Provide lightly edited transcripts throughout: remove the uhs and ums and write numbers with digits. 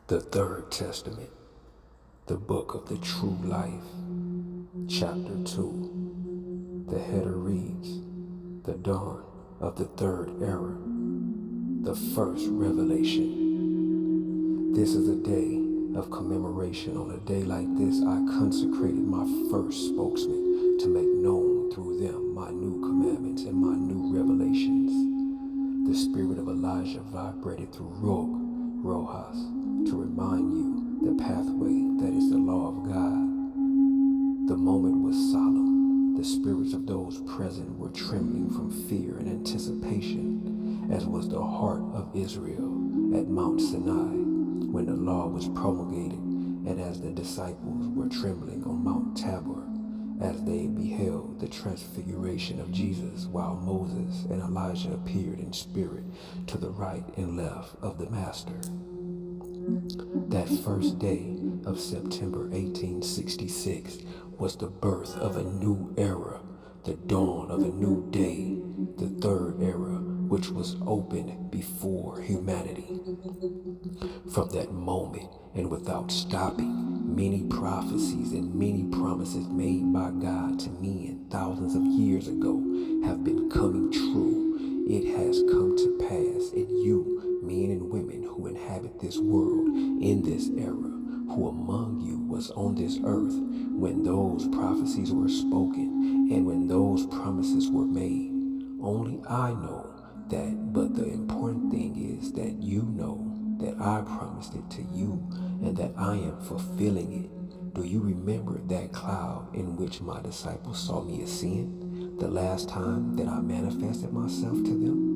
The Third Testament, the Book of the True Life, Chapter 2. The header reads, The Dawn of the Third Era, the First Revelation. This is a day of commemoration. On a day like this, I consecrated my first spokesman to make known through them my new commandments and my new revelations. The spirit of Elijah vibrated through Rojas, to remind you the pathway that is the law of God. The moment was solemn. The spirits of those present were trembling from fear and anticipation, as was the heart of Israel at Mount Sinai when the law was promulgated, and as the disciples were trembling on Mount Tabor as they beheld the transfiguration of Jesus, while Moses and Elijah appeared in spirit to the right and left of the Master. That first day of September 1866 was the birth of a new era, the dawn of a new day, the third era, which was opened before humanity. From that moment and without stopping, many prophecies and many promises made by God to men thousands of years ago have been coming true. It has come to pass, and you, men and women who inhabit this world in this era, who among you was on this earth when those prophecies were spoken and when those promises were made. Only I know that, but the important thing is that you know that I promised it to you and that I am fulfilling it. Do you remember that cloud in which my disciples saw me ascend, the last time that I manifested myself to them?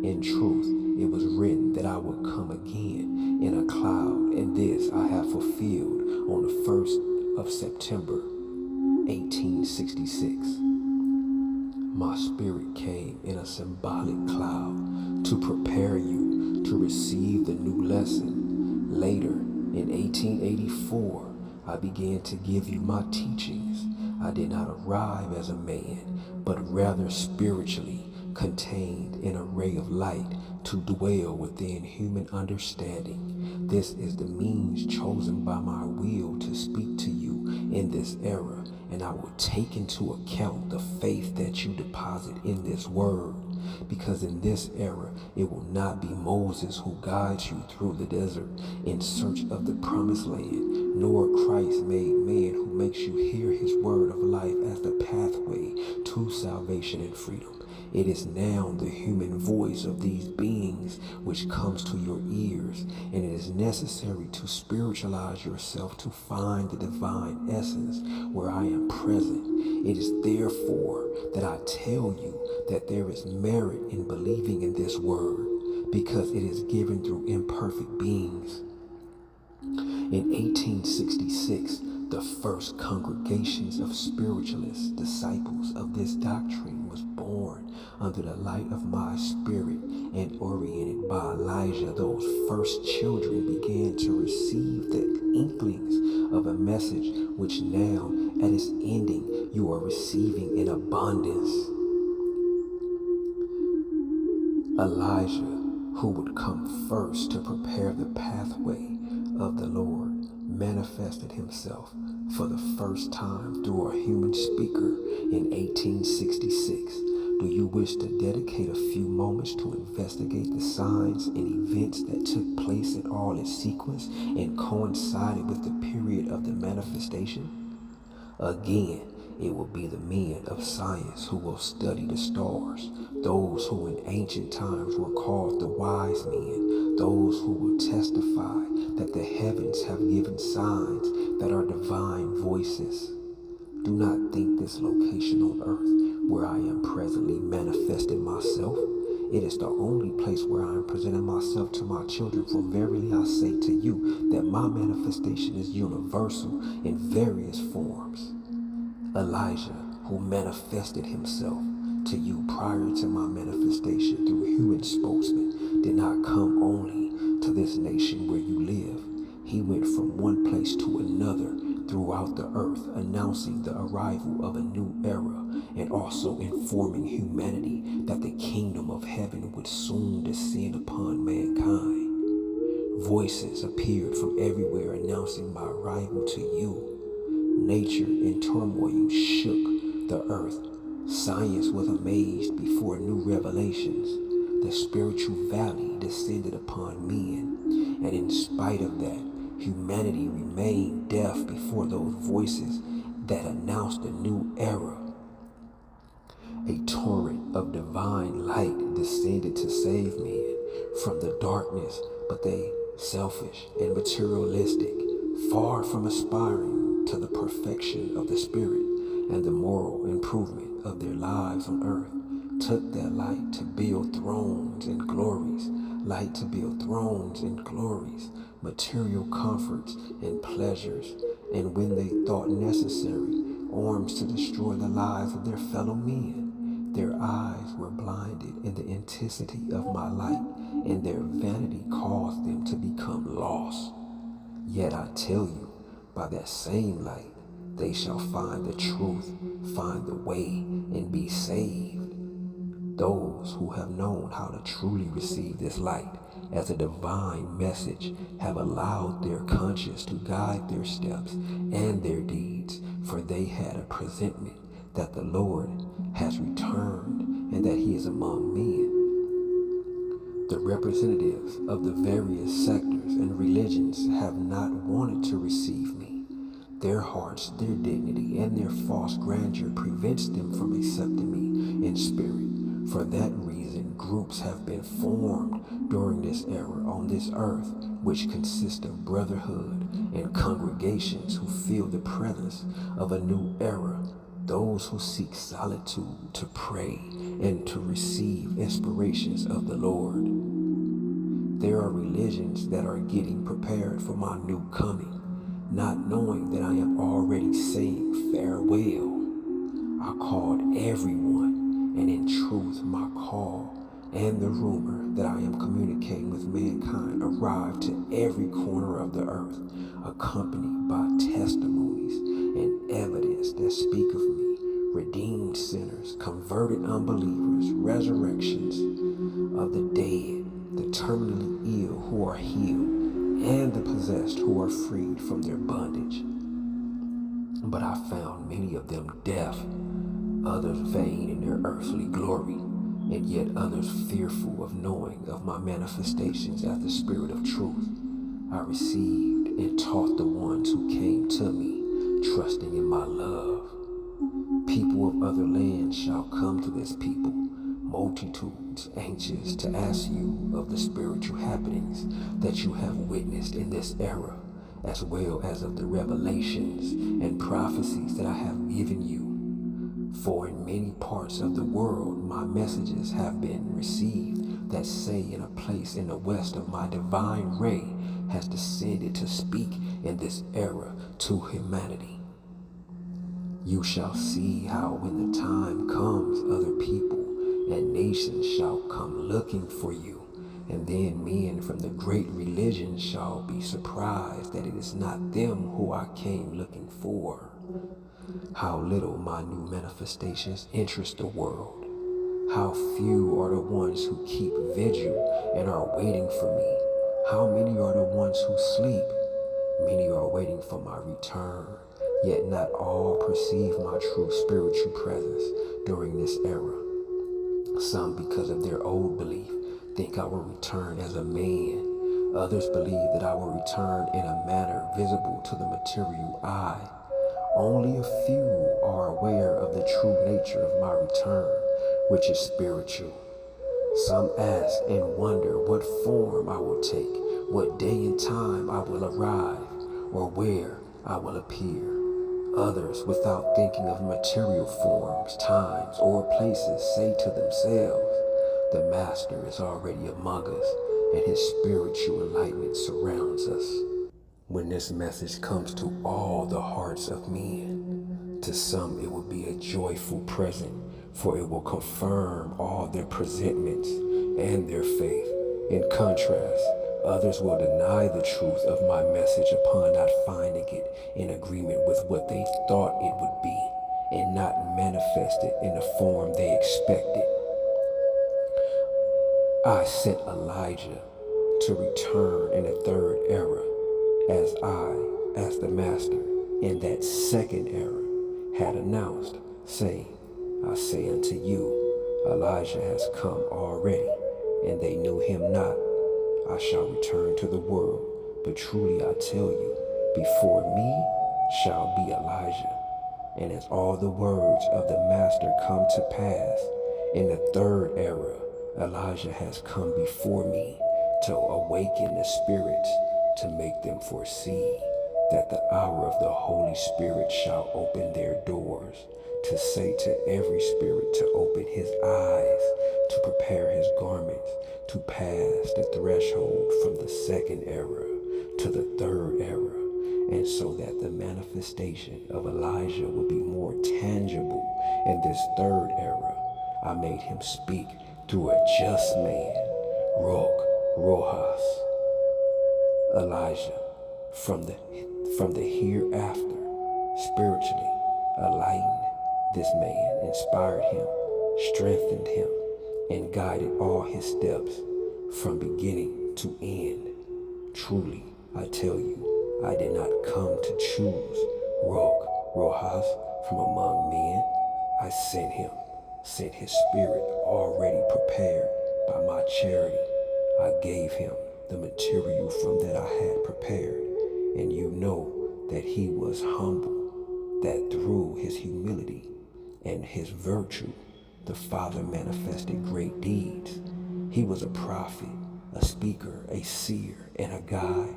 In truth, it was written that I would come again in a cloud, and this I have fulfilled on the 1st of September, 1866. My spirit came in a symbolic cloud to prepare you to receive the new lesson. Later, in 1884, I began to give you my teachings. I did not arrive as a man, but rather spiritually contained in a ray of light to dwell within human understanding. This is the means chosen by my will to speak to you in this era, and I will take into account the faith that you deposit in this word, because in this era it will not be Moses who guides you through the desert in search of the promised land, nor Christ made man who makes you hear his word of life as the pathway to salvation and freedom. It is now the human voice of these beings which comes to your ears, and it is necessary to spiritualize yourself to find the divine essence where I am present. It is therefore that I tell you that there is merit in believing in this word, because it is given through imperfect beings. In 1866, the first congregations of spiritualist disciples of this doctrine was born under the light of my spirit, and oriented by Elijah, those first children began to receive the inklings of a message which now, at its ending, you are receiving in abundance. Elijah, who would come first to prepare the pathway of the Lord, manifested himself for the first time through a human speaker in 1866. Do you wish to dedicate a few moments to investigate the signs and events that took place in all its sequence and coincided with the period of the manifestation? Again, it will be the men of science who will study the stars, those who in ancient times were called the wise men, those who will testify that the heavens have given signs that are divine voices. Do not think this location on earth where I am presently manifesting myself. It is the only place where I am presenting myself to my children, for verily I say to you that my manifestation is universal in various forms. Elijah, who manifested himself to you prior to my manifestation through human spokesman, did not come only to this nation where you live. He went from one place to another throughout the earth, announcing the arrival of a new era and also informing humanity that the kingdom of heaven would soon descend upon mankind. Voices appeared from everywhere announcing my arrival to you. Nature in turmoil shook the earth. Science was amazed before new revelations. The spiritual valley descended upon men, and in spite of that, humanity remained deaf before those voices that announced a new era. A torrent of divine light descended to save men from the darkness, but they, selfish and materialistic, far from aspiring to the perfection of the spirit and the moral improvement of their lives on earth, took that light to build thrones and glories, material comforts and pleasures, and when they thought necessary, arms to destroy the lives of their fellow men. Their eyes were blinded in the intensity of my light, and their vanity caused them to become lost. Yet I tell you, by that same light, they shall find the truth, find the way, and be saved. Those who have known how to truly receive this light as a divine message have allowed their conscience to guide their steps and their deeds, for they had a presentiment that the Lord has returned and that he is among men. The representatives of the various sectors and religions have not wanted to receive me. Their hearts, their dignity, and their false grandeur prevents them from accepting me in spirit. For that reason, groups have been formed during this era on this earth, which consist of brotherhood and congregations who feel the presence of a new era. Those who seek solitude to pray and to receive inspirations of the Lord. There are religions that are getting prepared for my new coming, not knowing that I am already saying farewell. I called everyone, and in truth my call and the rumor that I am communicating with mankind arrived to every corner of the earth, accompanied by testimonies and evidence that speak of me, redeemed sinners, converted unbelievers, resurrections of the dead, the terminally ill who are healed, and the possessed who are freed from their bondage. But I found many of them deaf, others vain in their earthly glory, and yet others fearful of knowing of my manifestations as the Spirit of truth. I received and taught the ones who came to me, trusting in my love. People of other lands shall come to this people, multitudes anxious to ask you of the spiritual happenings that you have witnessed in this era, as well as of the revelations and prophecies that I have given you. For in many parts of the world my messages have been received that say in a place in the west of my divine ray has descended to speak in this era to humanity. You shall see how when the time comes other people and nations shall come looking for you, and then men from the great religions shall be surprised that it is not them who I came looking for. How little my new manifestations interest the world. How few are the ones who keep vigil and are waiting for me. How many are the ones who sleep? Many are waiting for my return, yet not all perceive my true spiritual presence during this era. Some, because of their old belief, think I will return as a man. Others believe that I will return in a manner visible to the material eye. Only a few are aware of the true nature of my return, which is spiritual. Some ask and wonder what form I will take, what day and time I will arrive, or where I will appear. Others, without thinking of material forms, times, or places, say to themselves, the Master is already among us, and his spiritual enlightenment surrounds us. When this message comes to all the hearts of men, to some it will be a joyful present, for it will confirm all their presentments and their faith. In contrast, others will deny the truth of my message upon not finding it in agreement with what they thought it would be, and not manifest it in the form they expected. I sent Elijah to return in the third as I, as the master, in that second era, had announced, saying, I say unto you, Elijah has come already, and they knew him not. I shall return to the world, but truly I tell you, before me shall be Elijah. And as all the words of the master come to pass, in the third era, Elijah has come before me to awaken the spirits, to make them foresee that the hour of the Holy Spirit shall open their doors, to say to every spirit to open his eyes, to prepare his garments, to pass the threshold from the second era to the third era, and so that the manifestation of Elijah would be more tangible in this third era. I made him speak through a just man, Rojas, Elijah, from the hereafter, spiritually enlightened this man, inspired him, strengthened him, and guided all his steps from beginning to end. Truly, I tell you, I did not come to choose Rojas from among men. I sent his spirit already prepared by my charity. I gave him the material from that I had prepared, and you know that he was humble, that through his humility and his virtue, the Father manifested great deeds. He was a prophet, a speaker, a seer, and a guide.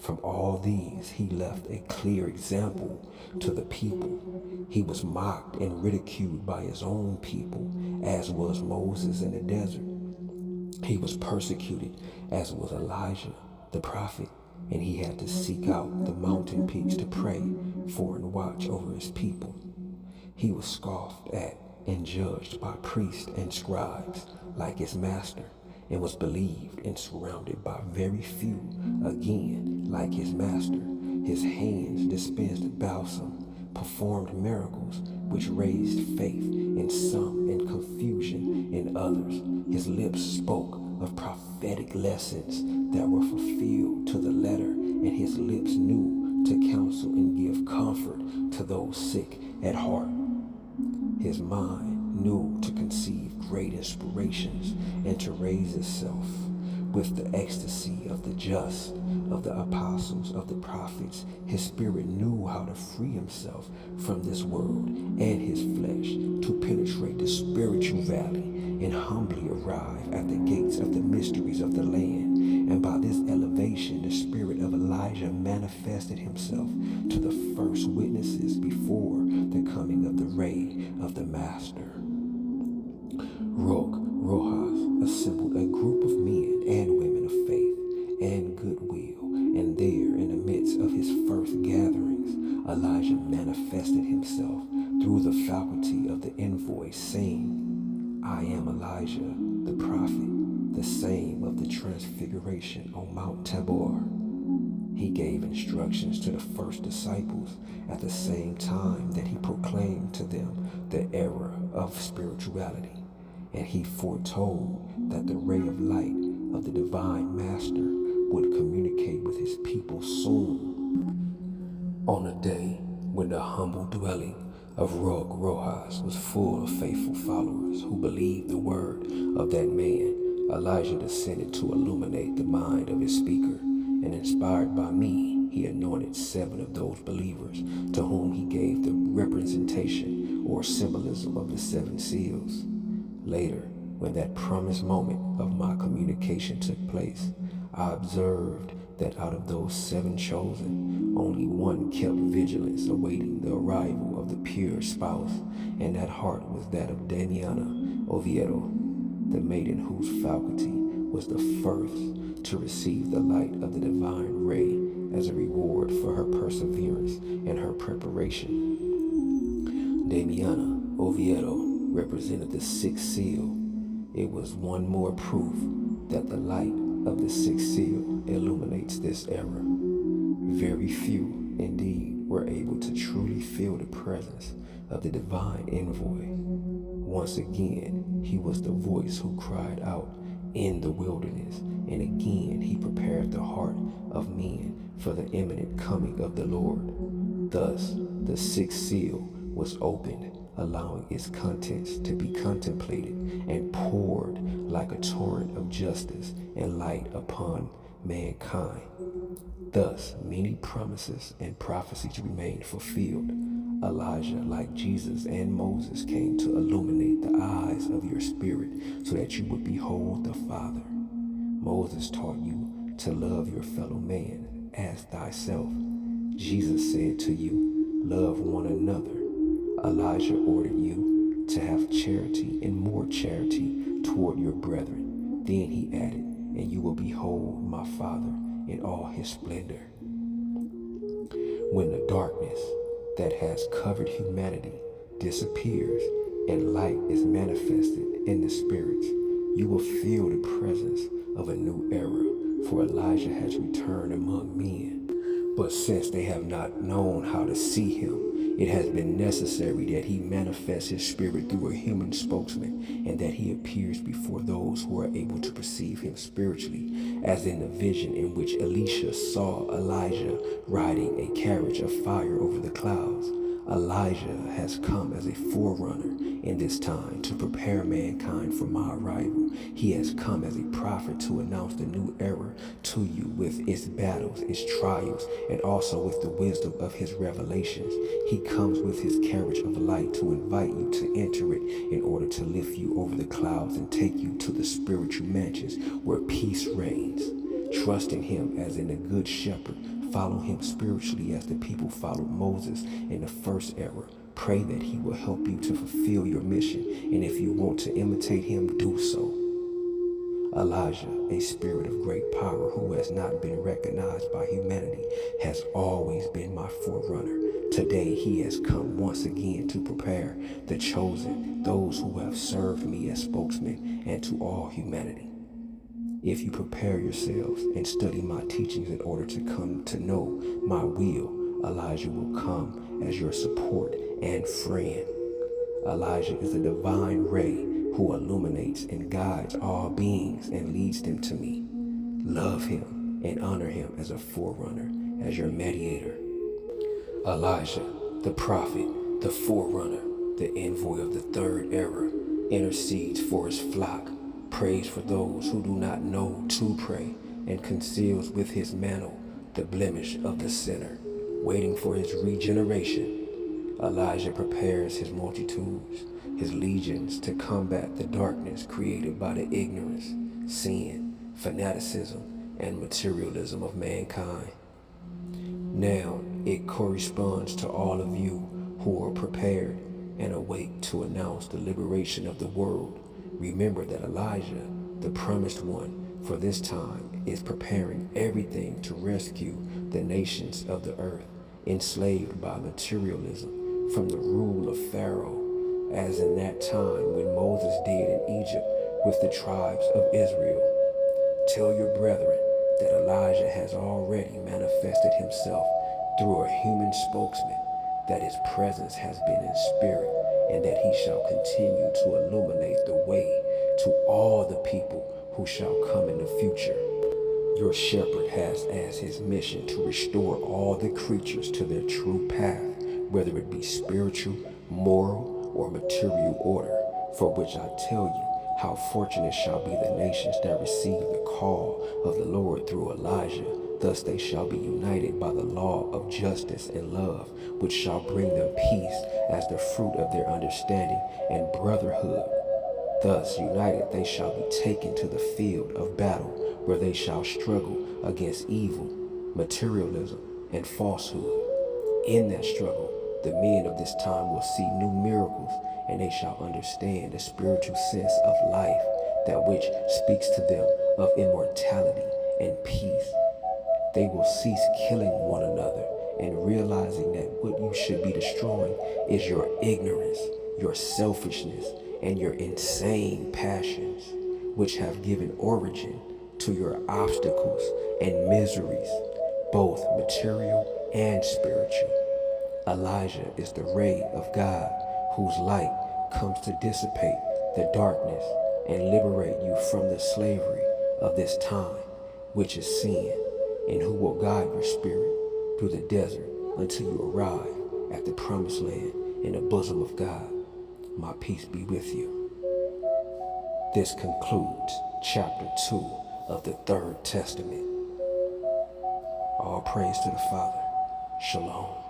From all these, he left a clear example to the people. He was mocked and ridiculed by his own people, as was Moses in the desert. He was persecuted, as was Elijah, the prophet, and he had to seek out the mountain peaks to pray for and watch over his people. He was scoffed at and judged by priests and scribes like his master, and was believed and surrounded by very few, again like his master. His hands dispensed balsam, performed miracles which raised faith in some and confusion in others. His lips spoke of prophetic lessons that were fulfilled to the letter, and his lips knew to counsel and give comfort to those sick at heart. His mind knew to conceive great inspirations and to raise itself with the ecstasy of the just, of the apostles, of the prophets. His spirit knew how to free himself from this world and his flesh, to penetrate the spiritual valley and humbly arrive at the gates of the mysteries of the land. And by this elevation, the spirit of Elijah manifested himself to the first witnesses before the coming of the ray of the Master. Rojas assembled a group of men and women of faith and goodwill, and there, in the midst of his first gatherings, Elijah manifested himself through the faculty of the envoy, saying, I am Elijah, the prophet, the same of the transfiguration on Mount Tabor. He gave instructions to the first disciples at the same time that he proclaimed to them the era of spirituality. And he foretold that the ray of light of the divine master would communicate with his people soon. On a day when the humble dwelling of Rojas was full of faithful followers who believed the word of that man, Elijah descended to illuminate the mind of his speaker, and inspired by me, he anointed 7 of those believers to whom he gave the representation or symbolism of the 7 seals. Later, when that promised moment of my communication took place, I observed that out of those 7 chosen, only one kept vigilance awaiting the arrival of the pure spouse, and that heart was that of Damiana Oviedo, the maiden whose faculty was the first to receive the light of the divine ray as a reward for her perseverance and her preparation. Damiana Oviedo represented the 6th seal. It was one more proof that the light of the 6th seal illuminates this era. Very few, indeed, were able to truly feel the presence of the divine envoy. Once again, he was the voice who cried out in the wilderness, and again he prepared the heart of men for the imminent coming of the Lord. Thus, the sixth seal was opened, allowing its contents to be contemplated and poured like a torrent of justice and light upon mankind. Thus, many promises and prophecies remained fulfilled. Elijah, like Jesus and Moses, came to illuminate the eyes of your spirit so that you would behold the Father. Moses taught you to love your fellow man as thyself. Jesus said to you, love one another. Elijah ordered you to have charity and more charity toward your brethren. Then he added, and you will behold my Father in all his splendor. When the darkness that has covered humanity disappears and light is manifested in the spirits, you will feel the presence of a new era, for Elijah has returned among men. But since they have not known how to see him, it has been necessary that he manifest his spirit through a human spokesman, and that he appears before those who are able to perceive him spiritually, as in the vision in which Elisha saw Elijah riding a carriage of fire over the clouds. Elijah has come as a forerunner in this time to prepare mankind for my arrival. He has come as a prophet to announce the new era to you with its battles, its trials, and also with the wisdom of his revelations. He comes with his carriage of light to invite you to enter it in order to lift you over the clouds and take you to the spiritual mansions where peace reigns. Trust in him as in a good shepherd. Follow him spiritually as the people followed Moses in the first era. Pray that he will help you to fulfill your mission, and if you want to imitate him, do so. Elijah, a spirit of great power who has not been recognized by humanity, has always been my forerunner. Today he has come once again to prepare the chosen, those who have served me as spokesman, and to all humanity. If you prepare yourselves and study my teachings in order to come to know my will, Elijah will come as your support and friend. Elijah is a divine ray who illuminates and guides all beings and leads them to me. Love him and honor him as a forerunner, as your mediator. Elijah, the prophet, the forerunner, the envoy of the third era, intercedes for his flock, prays for those who do not know to pray, and conceals with his mantle the blemish of the sinner, waiting for his regeneration. Elijah prepares his multitudes, his legions, to combat the darkness created by the ignorance, sin, fanaticism, and materialism of mankind. Now it corresponds to all of you who are prepared and awake to announce the liberation of the world. Remember that Elijah, the promised one for this time, is preparing everything to rescue the nations of the earth, enslaved by materialism from the rule of Pharaoh, as in that time when Moses did in Egypt with the tribes of Israel. Tell your brethren that Elijah has already manifested himself through a human spokesman, that his presence has been in spirit, and that he shall continue to illuminate the way to all the people who shall come in the future. Your shepherd has as his mission to restore all the creatures to their true path, whether it be spiritual, moral, or material order, for which I tell you how fortunate shall be the nations that receive the call of the Lord through Elijah. Thus they shall be united by the law of justice and love, which shall bring them peace as the fruit of their understanding, and brotherhood. Thus united they shall be taken to the field of battle, where they shall struggle against evil, materialism, and falsehood. In that struggle, the men of this time will see new miracles, and they shall understand the spiritual sense of life, that which speaks to them of immortality and peace. They will cease killing one another, and realizing that what you should be destroying is your ignorance, your selfishness, and your insane passions, which have given origin to your obstacles and miseries, both material and spiritual. Elijah is the ray of God, whose light comes to dissipate the darkness and liberate you from the slavery of this time, which is sin. and who will guide your spirit through the desert until you arrive at the promised land in the bosom of God. My peace be with you. This concludes chapter 2 of the Third Testament. All praise to the Father. Shalom.